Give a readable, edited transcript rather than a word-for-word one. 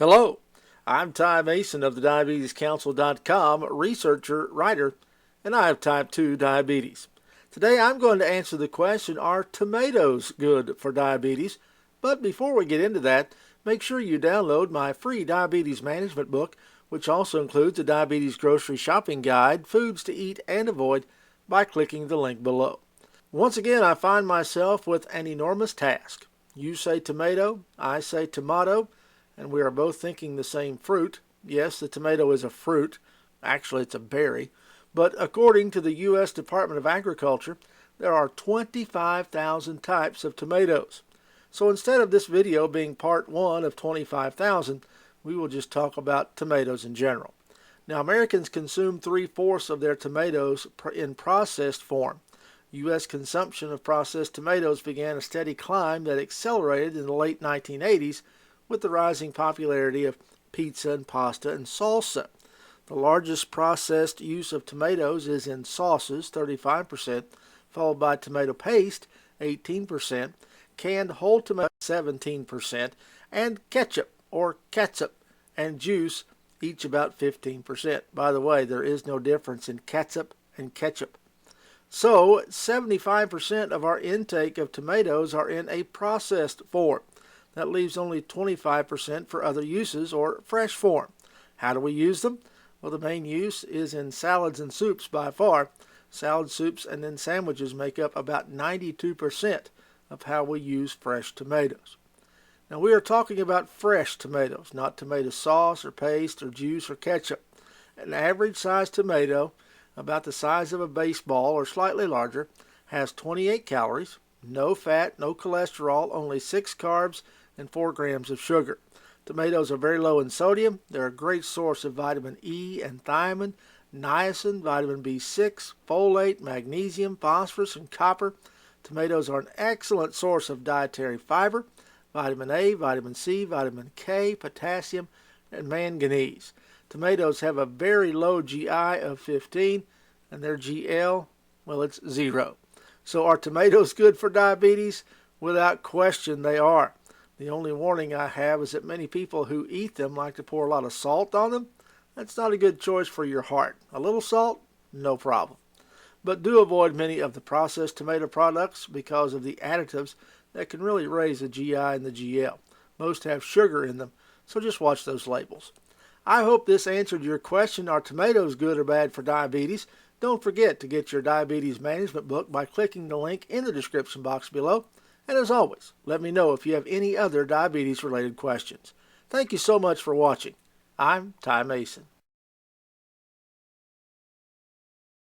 Hello, I'm Ty Mason of the DiabetesCouncil.com, researcher, writer, and I have type 2 diabetes. Today I'm going to answer the question, are tomatoes good for diabetes? But before we get into that, make sure you download my free diabetes management book, which also includes a diabetes grocery shopping guide, foods to eat and avoid, by clicking the link below. Once again, I find myself with an enormous task. You say tomato, I say tomato, and we are both thinking the same fruit. Yes, the tomato is a fruit. Actually, it's a berry. But according to the U.S. Department of Agriculture, there are 25,000 types of tomatoes. So instead of this video being part 1 of 25,000, we will just talk about tomatoes in general. Now, Americans consume 3/4 of their tomatoes in processed form. U.S. consumption of processed tomatoes began a steady climb that accelerated in the late 1980s with the rising popularity of pizza and pasta and salsa. The largest processed use of tomatoes is in sauces, 35%, followed by tomato paste, 18%, canned whole tomato, 17%, and ketchup or catsup and juice, each about 15%. By the way, there is no difference in catsup and ketchup. So, 75% of our intake of tomatoes are in a processed form. That leaves only 25% for other uses or fresh form. How do we use them? Well, the main use is in salads and soups by far. Salad, soups, and then sandwiches make up about 92% of how we use fresh tomatoes. Now, we are talking about fresh tomatoes, not tomato sauce or paste or juice or ketchup. An average sized tomato, about the size of a baseball or slightly larger, has 28 calories, no fat, no cholesterol, only 6 carbs, and 4 grams of sugar. Tomatoes are very low in sodium. They're a great source of vitamin E and thiamine, niacin, vitamin B6, folate, magnesium, phosphorus, and copper. Tomatoes are an excellent source of dietary fiber, vitamin A, vitamin C, vitamin K, potassium, and manganese. Tomatoes have a very low GI of 15, and their GL, well, it's 0. So are tomatoes good for diabetes? Without question, they are. The only warning I have is that many people who eat them like to pour a lot of salt on them. That's not a good choice for your heart. A little salt, no problem. But do avoid many of the processed tomato products because of the additives that can really raise the GI and the GL. Most have sugar in them, so just watch those labels. I hope this answered your question, are tomatoes good or bad for diabetes? Don't forget to get your diabetes management book by clicking the link in the description box below. And as always, let me know if you have any other diabetes-related questions. Thank you so much for watching. I'm Ty Mason.